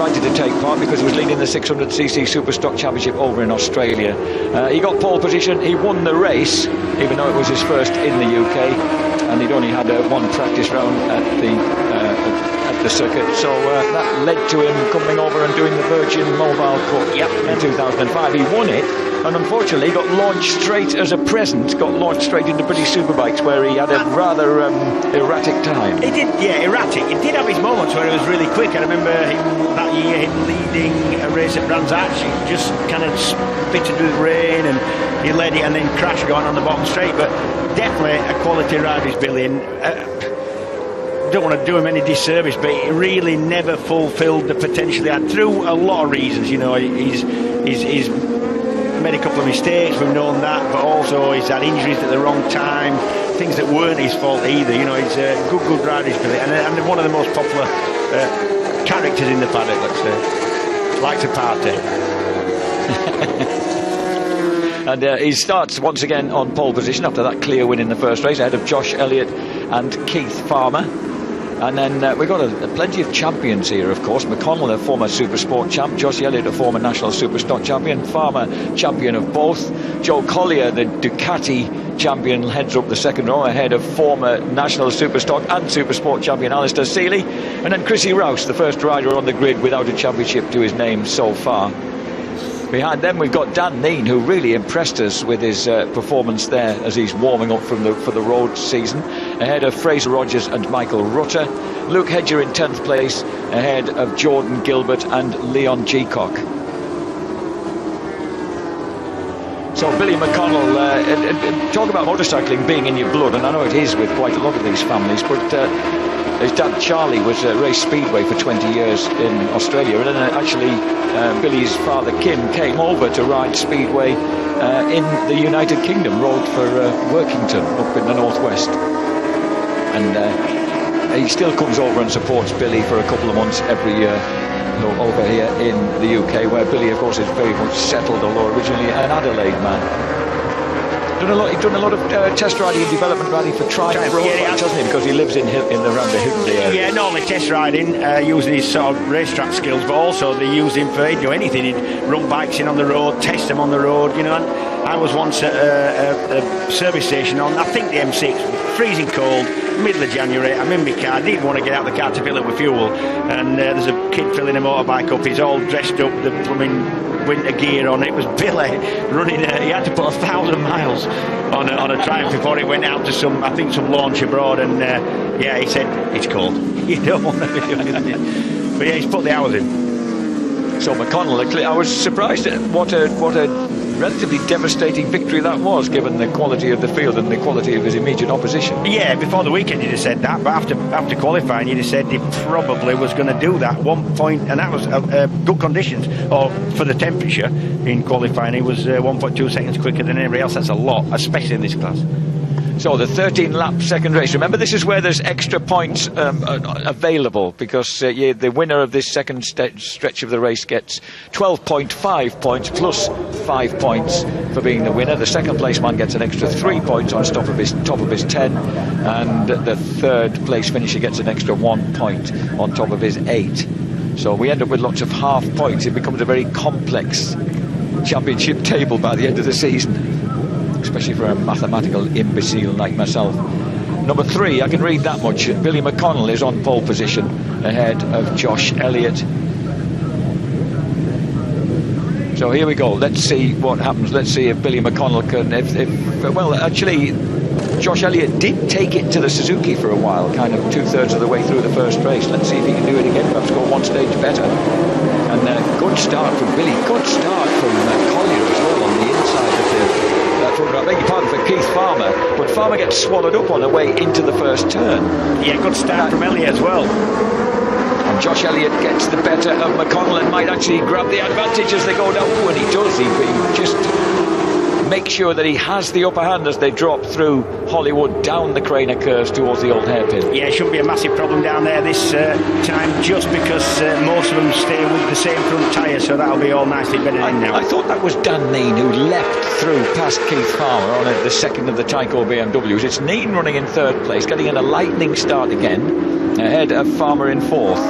invited to take part because he was leading the 600cc Superstock Championship over in Australia. He got pole position, he won the race, even though it was his first in the UK, and he'd only had one practice round at the circuit, so that led to him coming over and doing the Virgin Mobile Cup in 2005. He won it, and unfortunately got launched straight as a present, into British Superbikes, where he had a rather erratic time. He did, yeah, erratic. He did have his moments where it was really quick. I remember that year, him leading a race at Brands Hatch. He just kind of spitted with rain, and he led it and then crashed going on the bottom straight. But definitely a quality rider is Billy. And don't want to do him any disservice, but he really never fulfilled the potential he had through a lot of reasons. You know, he's made a couple of mistakes, we've known that, but also he's had injuries at the wrong time, things that weren't his fault either. You know, he's a good rider, and one of the most popular characters in the paddock, let's say. Likes a party. And he starts once again on pole position after that clear win in the first race, ahead of Josh Elliott and Keith Farmer. And then we've got plenty of champions here, of course. McConnell, a former Supersport champ. Josh Elliott, a former National Superstock champion. Farmer, champion of both. Joe Collier, the Ducati champion, heads up the second row, ahead of former National Superstock and Supersport champion Alistair Seeley. And then Chrissy Rouse, the first rider on the grid without a championship to his name so far. Behind them we've got Dan Neen, who really impressed us with his performance there as he's warming up for the road season, ahead of Fraser Rogers and Michael Rutter. Luke Hedger in 10th place, ahead of Jordan Gilbert and Leon Geacock. So Billy McConnell, talk about motorcycling being in your blood, and I know it is with quite a lot of these families, but his dad Charlie was Race Speedway for 20 years in Australia, and then actually Billy's father Kim came over to ride Speedway in the United Kingdom, rode for Workington up in the northwest, and he still comes over and supports Billy for a couple of months every year over here in the UK, where Billy of course is very much settled, although originally an Adelaide man. He's done a lot of test riding and development riding for Triumph Road Bikes, hasn't he? Because he lives in around the Hickory area. Yeah, not only test riding, using his sort of racetrack skills, but also they use him for anything. He'd run bikes in on the road, test them on the road, you know. And I was once at a service station on, I think the M6, freezing cold, middle of January. I'm in my car, I didn't want to get out of the car to fill it with fuel, and there's a kid filling a motorbike up. He's all dressed up, the plumbing winter gear on. It was Billy running. He had to put 1,000 miles on a Triumph before it went out to some launch abroad, and yeah, he said it's cold. You don't want to be doing it. But yeah, he's put the hours in. So McConnell, I was surprised at what a relatively devastating victory that was, given the quality of the field and the quality of his immediate opposition. Yeah, before the weekend you'd have said that, but after qualifying you'd have said he probably was going to do that 1 point, and that was good conditions, or for the temperature in qualifying. He was 1.2 seconds quicker than everybody else. That's a lot, especially in this class. So the 13-lap second race. Remember, this is where there's extra points available, because the winner of this second stretch of the race gets 12.5 points plus 5 points for being the winner. The second place man gets an extra 3 points on top of his 10, and the third place finisher gets an extra 1 point on top of his 8. So we end up with lots of half points. It becomes a very complex championship table by the end of the season, especially for a mathematical imbecile like myself. Number 3, I can read that much. Billy McConnell is on pole position, ahead of Josh Elliott. So here we go. Let's see what happens. Let's see if Billy McConnell can. Well, actually, Josh Elliott did take it to the Suzuki for a while, kind of 2/3 of the way through the first race. Let's see if he can do it again. Perhaps go one stage better. And good start from Billy. Good start from Collier as well on the inside of the. I beg your pardon, for Keith Farmer, but Farmer gets swallowed up on the way into the first turn. Yeah, good start from Elliott as well. And Josh Elliott gets the better of McConnell and might actually grab the advantage as they go down. When he does, he just makes sure that he has the upper hand as they drop through Hollywood down the Craner curves towards the old hairpin. Yeah, it shouldn't be a massive problem down there this time, just because most of them stay with the same front tyre, so that'll be all nicely bedded in now. I thought that was Dan Neen who leapt through past Keith Farmer on the second of the Tyco BMWs. It's Neen running in third place, getting in a lightning start again, ahead of Farmer in fourth.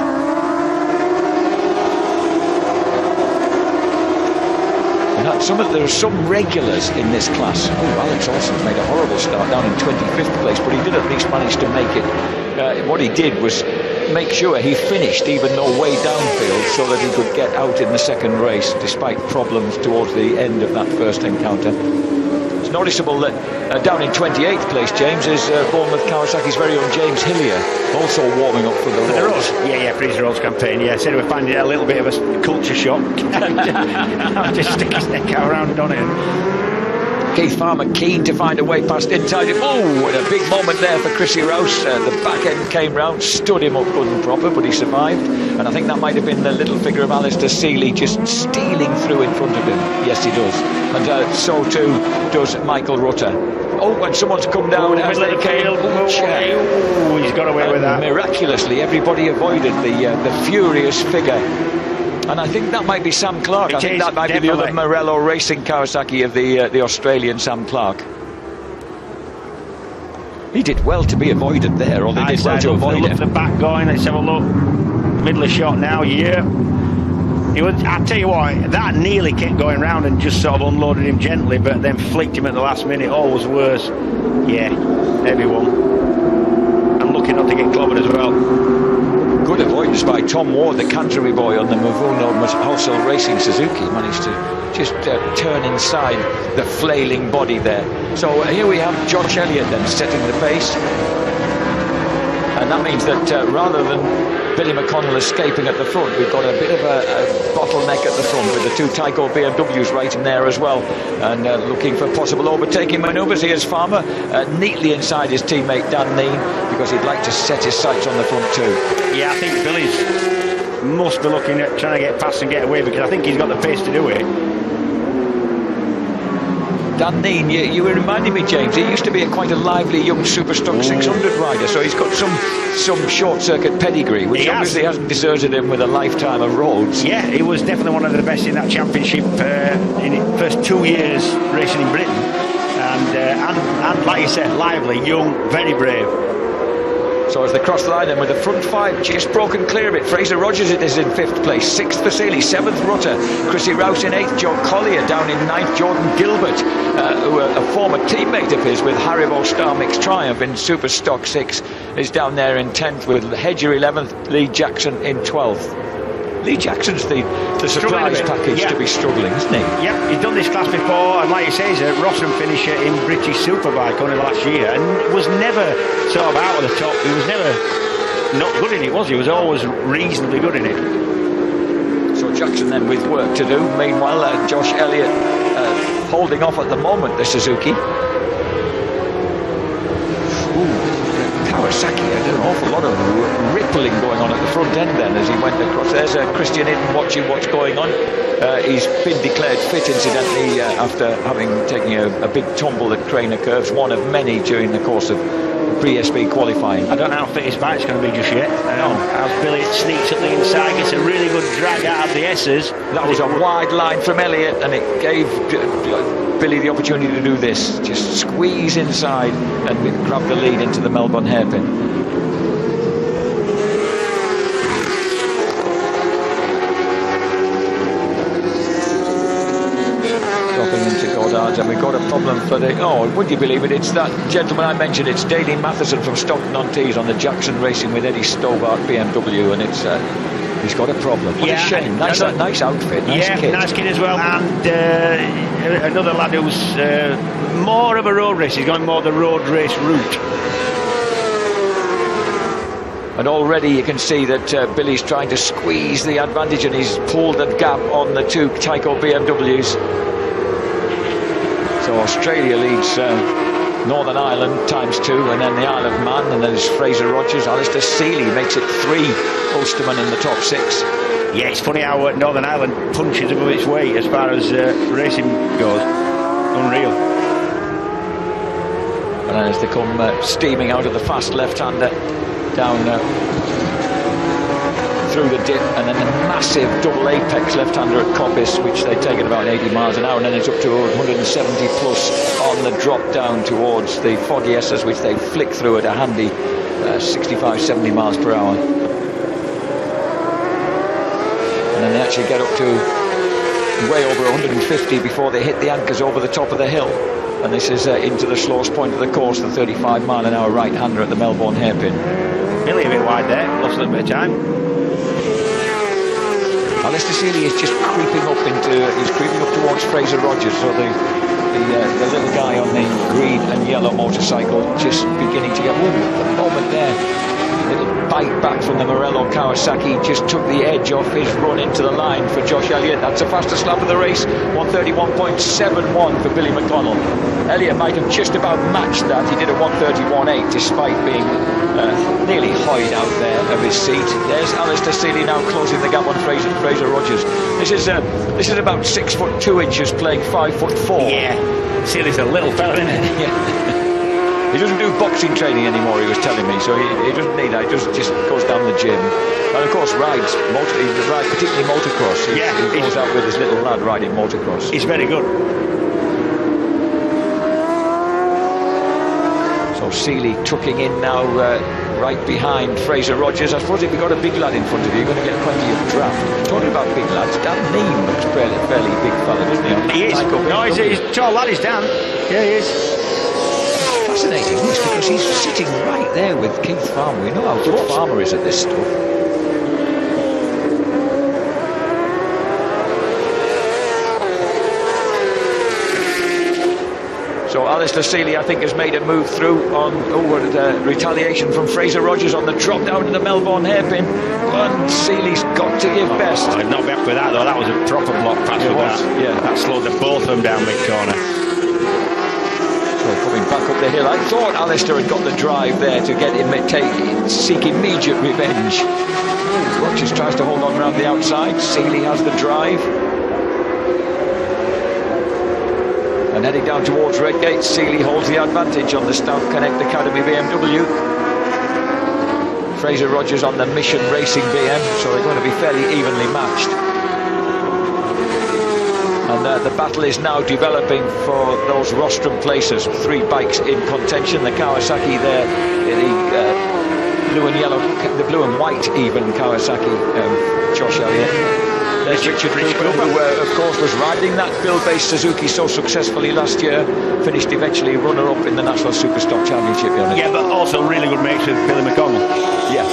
there are some regulars in this class. Oh, Alex Olsen's made a horrible start down in 25th place, but he did at least manage to make it. What he did was make sure he finished, even though way downfield, so that he could get out in the second race, despite problems towards the end of that first encounter. It's noticeable that down in 28th place, James, is Bournemouth Kawasaki's very own James Hillier, also warming up for the Roads. Yeah, for his Roads campaign. Yeah, said we're finding it a little bit of a culture shock. Just stick his neck out around on it. Keith Farmer keen to find a way past inside him. Oh, and a big moment there for Chrissy Rouse. The back end came round, stood him up good and proper, but he survived. And I think that might have been the little figure of Alistair Seeley just stealing through in front of him. Yes, he does. And so too does Michael Rutter. Oh, and someone's come down as they came. Oh, he's got away with that. Miraculously, everybody avoided the furious figure. And I think that might be Sam Clark. I think that might be the other Morello Racing Kawasaki of the Australian Sam Clark. He did well to be avoided there, or they did well to avoid him. Look at the back going. Let's have a look. Middle of shot now. Yeah. I tell you what, that nearly kept going round and just sort of unloaded him gently, but then flicked him at the last minute. All was worse. Yeah, heavy one. And lucky not to get clobbered as well. Good avoidance by Tom Ward, the Canterbury boy on the Mizuno Wholesale Racing Suzuki. Managed to just turn inside the flailing body there. So here we have Josh Elliott then setting the pace. And that means that rather than Billy McConnell escaping at the front, we've got a bit of a bottleneck at the front with the two Tyco BMWs right in there as well, and looking for possible overtaking manoeuvres. Here's Farmer neatly inside his teammate Dan Neen, because he'd like to set his sights on the front too. Yeah, I think Billy's must be looking at trying to get past and get away, because I think he's got the pace to do it. Dan Neen, you were reminding me, James, he used to be quite a lively young Superstock 600 rider, so he's got some short-circuit pedigree, which obviously hasn't deserted him with a lifetime of Roads. Yeah, he was definitely one of the best in that championship in his first 2 years racing in Britain. And like you said, lively, young, very brave. So as they cross the line then with the front five just broken clear of it. Fraser Rogers it is in 5th place, 6th for Seeley, 7th Rutter, Chrissy Rouse in 8th, Joe Collier down in 9th, Jordan Gilbert, who a former teammate of his with Haribo Star Mix Triumph in Superstock 6, is down there in 10th, with Hedger 11th, Lee Jackson in 12th. Lee Jackson's the surprise package to be struggling, isn't he? Yeah, he's done this class before, and like you say, he's a Rossum finisher in British Superbike only last year, and was never sort of out of the top. He was never not good in it, was he? He was always reasonably good in it. So Jackson then with work to do. Meanwhile, Josh Elliott holding off at the moment, the Suzuki. Kawasaki had an awful lot of rippling going on at the front end then as he went across. There's Christian Itten watching what's going on. He's been declared fit, incidentally, after having taken a big tumble at Craner Curves, one of many during the course of pre-SB qualifying. I don't know how fit his bike's going to be just yet. As Billy sneaks up the inside, gets a really good drag out of the S's. That was a wide line from Elliott, and it gave Billy the opportunity to do this. Just squeeze inside and grab the lead into the Melbourne hairpin. Into Goddard's, and we've got a problem for the... Oh, would you believe it? It's that gentleman I mentioned. It's Daley Matheson from Stockton-on-Tees on the Jackson Racing with Eddie Stobart BMW, and it's he's got a problem. What a shame. Nice outfit, nice kit. Nice kit as well. And another lad who's more of a road race. He's going more the road race route. And already you can see that Billy's trying to squeeze the advantage, and he's pulled the gap on the two Tyco BMWs. So Australia leads Northern Ireland ×2, and then the Isle of Man, and then there's Fraser Rogers. Alistair Seeley makes it 3 Ulstermen in the top 6. Yeah, it's funny how Northern Ireland punches above its weight as far as racing goes. Unreal. And then as they come steaming out of the fast left-hander down through the dip, and then a massive double apex left-hander at Coppice, which they take at about 80 miles an hour, and then it's up to 170 plus on the drop down towards the Foggy S's, which they flick through at a handy 65-70 miles per hour. And then they actually get up to way over 150 before they hit the anchors over the top of the hill. And this is into the slowest point of the course, the 35-mile-an-hour right-hander at the Melbourne hairpin. Nearly a bit wide there, lost a little bit of time. Alistair Seeley is just creeping up towards Fraser Rogers, so the little guy on the green and yellow motorcycle just beginning to get the moment there. Little bite back from the Morello Kawasaki just took the edge off his run into the line for Josh Elliott. That's the fastest lap of the race, 1:31.71 for Billy McConnell. Elliott might have just about matched that. He did a 1:31.8 despite being nearly hoyed out there of his seat. There's Alistair Seeley now closing the gap on Fraser Rogers. This is about 6'2" playing 5'4". Yeah, Seeley's a little fella, isn't it? Yeah. He doesn't do boxing training anymore, he was telling me, so he doesn't need that. He just goes down the gym. And of course rides particularly motocross. He goes out with his little lad riding motocross. He's very good. So Seeley tucking in now right behind Fraser Rogers. I suppose if you've got a big lad in front of you, you're going to get plenty of draft. Talking about big lads, Dan Neem looks fairly big fella, doesn't he? He is. No, he's tall lad, is Dan. Yeah, he is. Fascinating this, because he's sitting right there with Keith Farmer. We know how good Farmer is at this stuff. So Alistair Seeley, I think, has made a move through on retaliation from Fraser Rogers on the drop down to the Melbourne hairpin. And Seeley's got to give best. Oh, not back with that though. That was a proper block pass with that. Yeah, that slowed the both of them down mid-corner. Coming back up the hill, I thought Alistair had got the drive there to get him seek immediate revenge. Rogers tries to hold on around the outside. Seeley has the drive. And heading down towards Redgate, Seeley holds the advantage on the Stout Connect Academy BMW. Fraser Rogers on the Mission Racing BM, so they're going to be fairly evenly matched. And the battle is now developing for those rostrum places. 3 bikes in contention. The Kawasaki there, the blue and white even Kawasaki, Josh Elliott. There's Richard Cooper, who of course was riding that Bill-based Suzuki so successfully last year. Finished eventually runner-up in the National Superstock Championship. Yeah, but also really good mates with Billy McConnell. Yeah.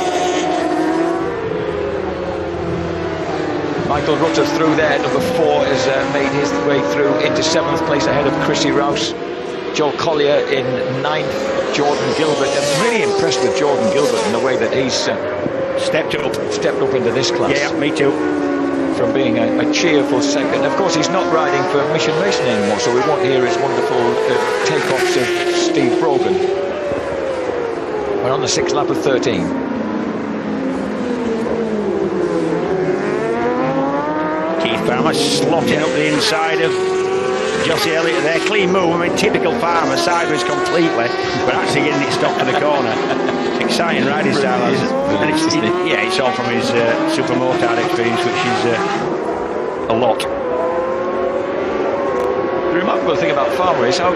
Michael Rutter through there, number 4, has made his way through into 7th place ahead of Chrissy Rouse. Joel Collier in 9th, Jordan Gilbert. I'm really impressed with Jordan Gilbert in the way that he's stepped up into this class. Yeah, me too. From being a cheerful second. Of course, he's not riding for Mission Racing anymore, so we won't hear his wonderful takeoffs of Steve Brogan. We're on the 6th lap of 13. Farmer slotting up the inside of Josie Elliott there. Clean move. I mean, typical Farmer, sideways completely, but actually getting it stopped to the corner. Exciting riding style. And it's all from his super motard experience, which is a lot. The remarkable thing about Farmer is how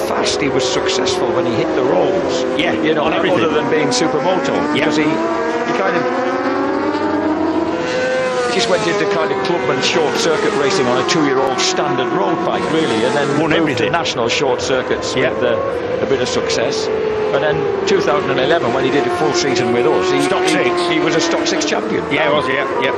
fast he was successful when he hit the rolls. Yeah, you know, other than being supermoto. Yeah. Because he kind of just went into kind of clubman short circuit racing on a 2-year-old standard road bike, really, and then moved to national short circuits with a bit of success. And then 2011, when he did a full season with us, he was a Stock 6 champion. Yeah, he was. Yeah.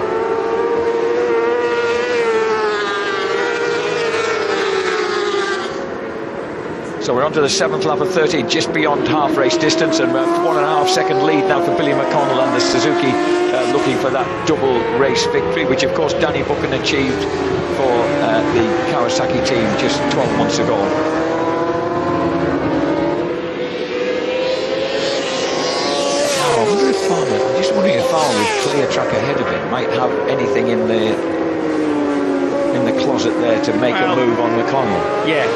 So we're on to the 7th lap of 13, just beyond half race distance, and we're 1.5 second lead now for Billy McConnell and the Suzuki, looking for that double race victory, which of course Danny Buchan achieved for the Kawasaki team just 12 months ago. Now, I'm just wondering if Farmer with clear track ahead of him might have anything in the closet there to make a move on McConnell. Yeah.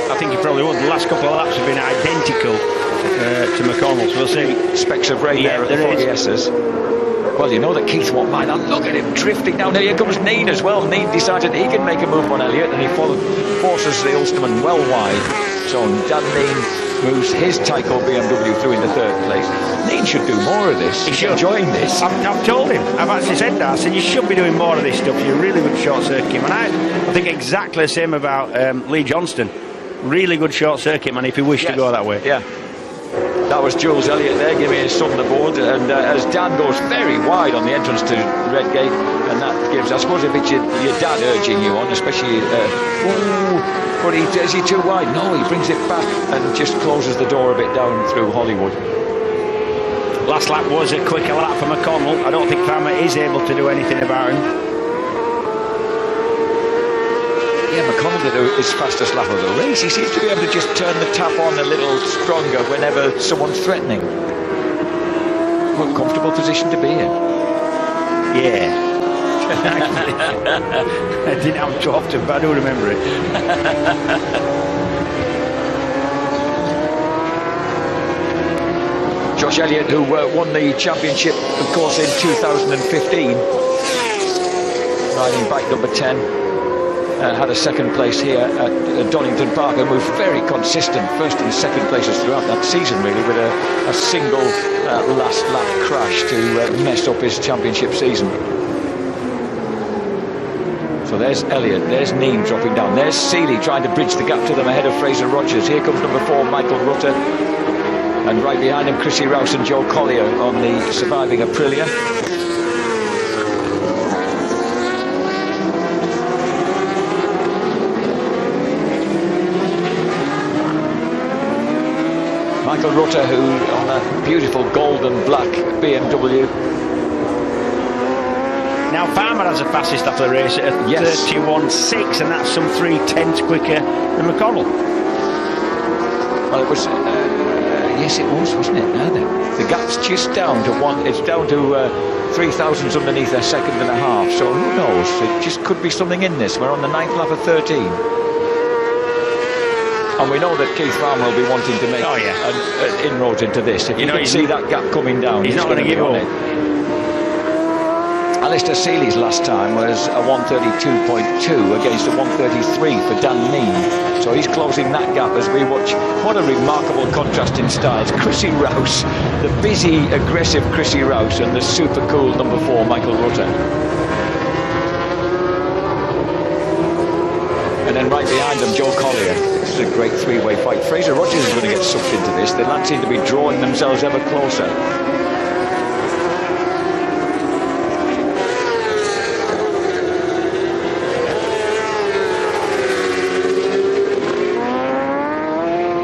I think he probably would. The last couple of laps have been identical to McConnell's. We'll see. Specks of rain there at the Foggy S's. Well, you know that Keith won't mind that. Look at him drifting down there. Here comes Neen as well. Neen decided he can make a move on Elliott, and he forces the Ulsterman well wide. So Dan Neen moves his Tyco BMW through into third place. Neen should do more of this. He's enjoying this. I've told him. I've actually said that. I said, you should be doing more of this stuff. You're a really good short circuit man. I think exactly the same about Lee Johnston. Really good short circuit man if he wished to go that way. Yeah. That was Jules Elliott there giving his son the board, and as Dan goes very wide on the entrance to Redgate, and that gives, I suppose if it's your dad urging you on, especially, but is he too wide? No, he brings it back and just closes the door a bit down through Hollywood. Last lap was a quicker lap for McConnell. I don't think Farmer is able to do anything about him. Yeah, McConnell did his fastest lap of the race. He seems to be able to just turn the tap on a little stronger whenever someone's threatening. What a comfortable position to be in. Yeah. I didn't have too often, but I do remember it. Josh Elliott, who won the championship, of course, in 2015, riding bike number 10. Had a second place here at Donington Park and moved very consistent first and second places throughout that season, really, with a single last lap crash to mess up his championship season. So there's Elliott, there's Neen dropping down, there's Seeley trying to bridge the gap to them ahead of Fraser Rogers. Here comes number 4, Michael Rutter, and right behind him Chrissy Rouse and Joe Collier on the surviving Aprilia. Michael Rutter, who on a beautiful gold and black BMW. Now Farmer has the fastest after the race at 31.6, and that's some 3/10 quicker than McConnell. Well, it was, yes, it was, wasn't it? Now then, the gap's just down to one. It's down to 3 thousandths underneath a second and a half. So who knows? It just could be something in this. We're on the 9th lap of 13. And we know that Keith Farmer will be wanting to make an inroads into this. If you can see that gap coming down, he's not going to give up. Alistair Seeley's last time was a 132.2 against a 133 for Dan Neen. So he's closing that gap as we watch. What a remarkable contrast in styles. Chrissy Rouse, the busy, aggressive Chrissy Rouse, and the super cool number 4, Michael Rutter. And then right behind them, Joe Collier. This is a great three-way fight. Fraser Rogers is going to get sucked into this. The lads seem to be drawing themselves ever closer.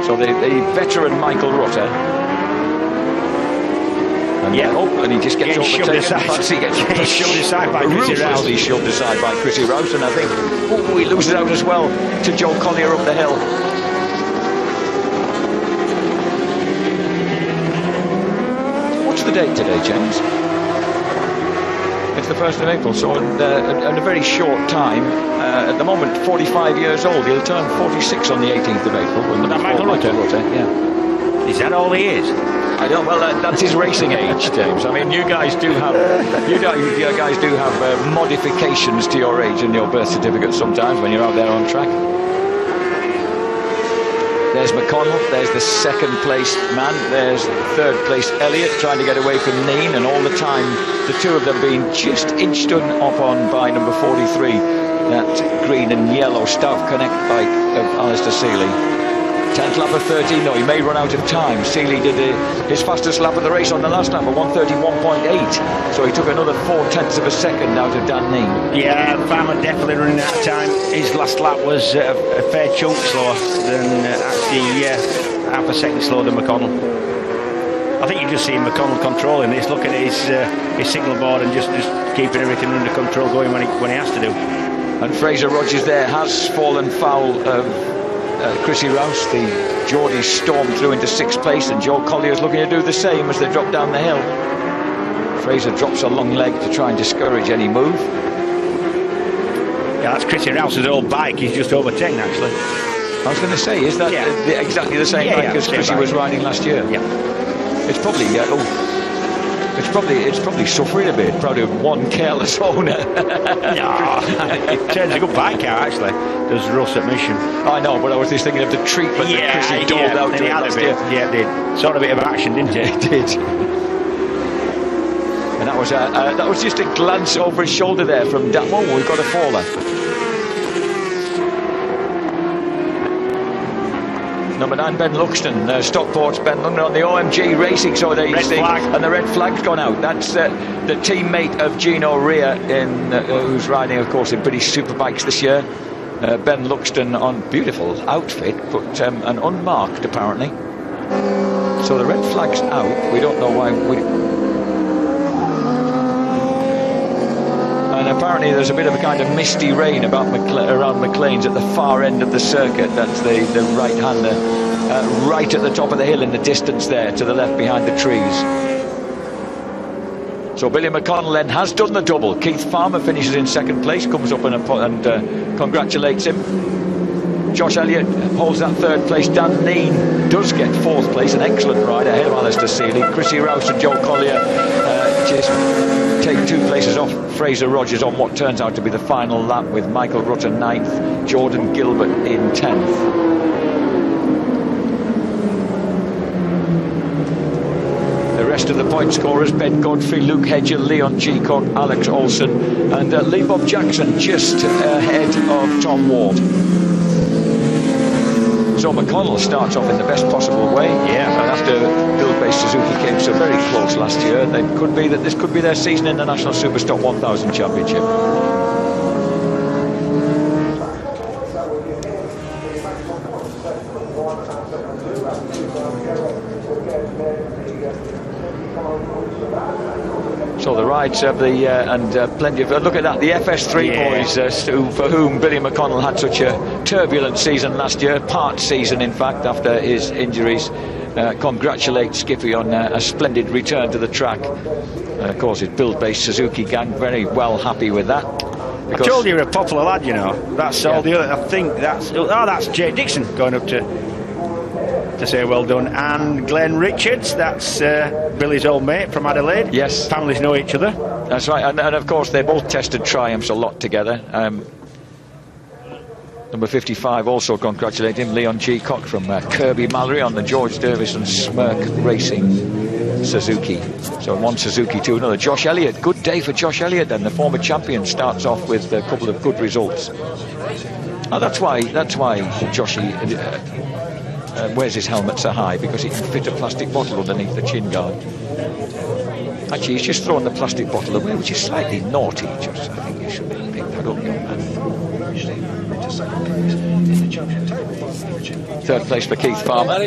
So the veteran Michael Rutter. And and he just gets overtaken. He's shoved aside by Chrissy Rouse. He's shoved aside by Chrissy Rouse, and I think he loses out as well to Joe Collier up the hill. What's the date today, James? It's the 1st of April, so in a very short time, at the moment 45 years old. He'll turn 46 on the 18th of April. When Michael Rutter? Yeah. Is that all he is? I don't. Well, that's his racing age, James. I mean, you guys do have modifications to your age in your birth certificate sometimes when you're out there on track. There's McConnell. There's the second place man. There's third place Elliott trying to get away from Neen, and all the time the two of them being just inched up on by number 43, that green and yellow Stav Connect bike of Alistair Seeley. 10th lap of 13. No, he may run out of time. Seeley did his fastest lap of the race on the last lap of 1:31.8. So he took another 0.4 of a second out of Dan Neen. Yeah, Farmer definitely running out of time. His last lap was a fair chunk slower than actually half a second slower than McConnell. I think you just see McConnell controlling this, looking at his signal board and just keeping everything under control going when he has to do. And Fraser Rogers there has fallen foul of Chrissy Rouse. The Geordies stormed through into 6th place, and Joe Collier's looking to do the same as they drop down the hill. Fraser drops a long leg to try and discourage any move. Yeah, that's Chrissy Rouse's old bike. He's just overtaken, actually. I was going to say, is that exactly the same bike as Chrissy was riding last year? Yeah. It's probably it's probably suffering a bit. Probably one careless owner. No, It turns a good bike out, actually. Does Russ at Mission. I know, but I was just thinking of the treatment that Chrissy doled out to it last year. Yeah, it did. Sort of a bit of action, didn't it? It did. And that was just a glance over his shoulder there from Dan. Oh, we've got a faller. Number 9, Ben Luxton, Stockport's Ben Luxton on the OMG Racing. So there you see, and the red flag's gone out. That's the teammate of Gino Rea, who's riding, of course, in British Superbikes this year. Ben Luxton on beautiful outfit, but an unmarked apparently. So the red flag's out. We don't know why. And apparently there's a bit of a kind of misty rain about around McLean's at the far end of the circuit. That's the right-hander, right at the top of the hill in the distance there, to the left behind the trees. So Billy McConnell then has done the double. Keith Farmer finishes in second place, comes up and congratulates him. Josh Elliott holds that third place. Dan Neen does get fourth place, an excellent ride ahead of Alistair Seeley. Chrissy Rouse and Joe Collier just take 2 places off Fraser Rogers on what turns out to be the final lap, with Michael Rutter 9th, Jordan Gilbert in 10th. The rest of the point scorers: Ben Godfrey, Luke Hedger, Leon Geacock, Alex Olsen and Lee Bob Jackson just ahead of Tom Ward. So McConnell starts off in the best possible way. Yeah, and after Build-Based Suzuki came so very close last year, this could be their season in the National Superstock 1000 Championship. So the rides of the plenty of look at that, the FS3 boys, for whom Billy McConnell had such a turbulent season last year, part season in fact, after his injuries. Congratulate Skippy on a splendid return to the track. Of course, his Build-Based Suzuki gang very well happy with that. I told you you're a popular lad, you know. That's all the other. I think that's Jay Dixon going up to say well done, and Glenn Richards, that's Billy's old mate from Adelaide. Yes, families know each other. That's right, and of course they both tested Triumphs a lot together. Number 55 also congratulate him, Leon Geacock from Kirby Mallory on the George Davis and Smirk Racing Suzuki. So one Suzuki to another. Josh Elliott, good day for Josh Elliott, and the former champion starts off with a couple of good results. Oh, that's why Joshy wears his helmet so high, because he can fit a plastic bottle underneath the chin guard. Actually, he's just thrown the plastic bottle away, which is slightly naughty. I think you should pick that up, young man. Third place for Keith Farmer.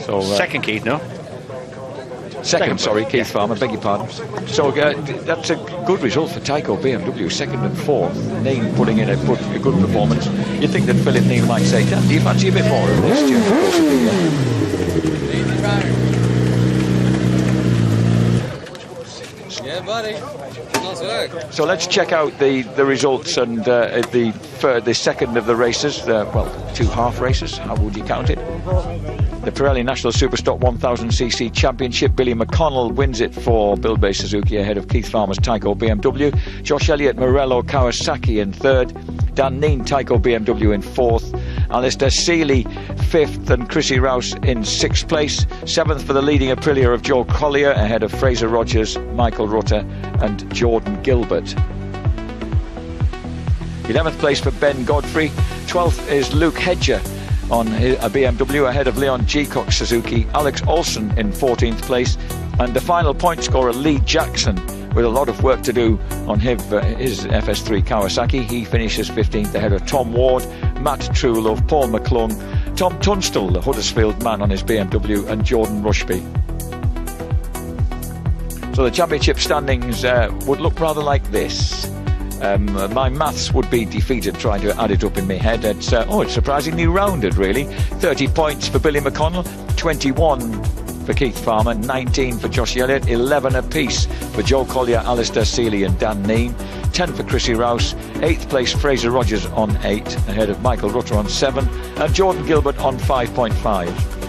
So second, Keith, no? Second, sorry, Keith Farmer, beg your pardon. So that's a good result for Tyco BMW, second and fourth. Neil putting in a good performance. You'd think that Philip Neal might say, Dan, do you fancy a bit more of this during the course of the year? Yeah, buddy. Nice work. So let's check out the results and the second of the races. 2 half races, how would you count it? The Pirelli National Superstock 1000cc Championship. Billy McConnell wins it for Build-Based Suzuki ahead of Keith Farmer's Tyco BMW. Josh Elliott, Morello Kawasaki in third. Dan Neen, Tyco BMW in fourth. Alistair Seeley fifth, and Chrissy Rouse in sixth place. Seventh for the leading Aprilia of Joe Collier ahead of Fraser Rogers, Michael Rutter and Jordan Gilbert. 11th place for Ben Godfrey. 12th is Luke Hedger on a BMW ahead of Leon Geacock Suzuki. Alex Olsen in 14th place, and the final point scorer Lee Jackson, with a lot of work to do on his FS3 Kawasaki. He finishes 15th ahead of Tom Ward, Matt Truelove, Paul McClung, Tom Tunstall, the Huddersfield man on his BMW, and Jordan Rushby. So the championship standings would look rather like this. My maths would be defeated trying to add it up in my head. It's surprisingly rounded, really. 30 points for Billy McConnell, 21 for Keith Farmer, 19 for Josh Elliott, 11 apiece for Joe Collier, Alistair Seeley and Dan Neen, 10 for Chrissy Rouse, 8th place Fraser Rogers on 8 ahead of Michael Rutter on 7 and Jordan Gilbert on 5.5.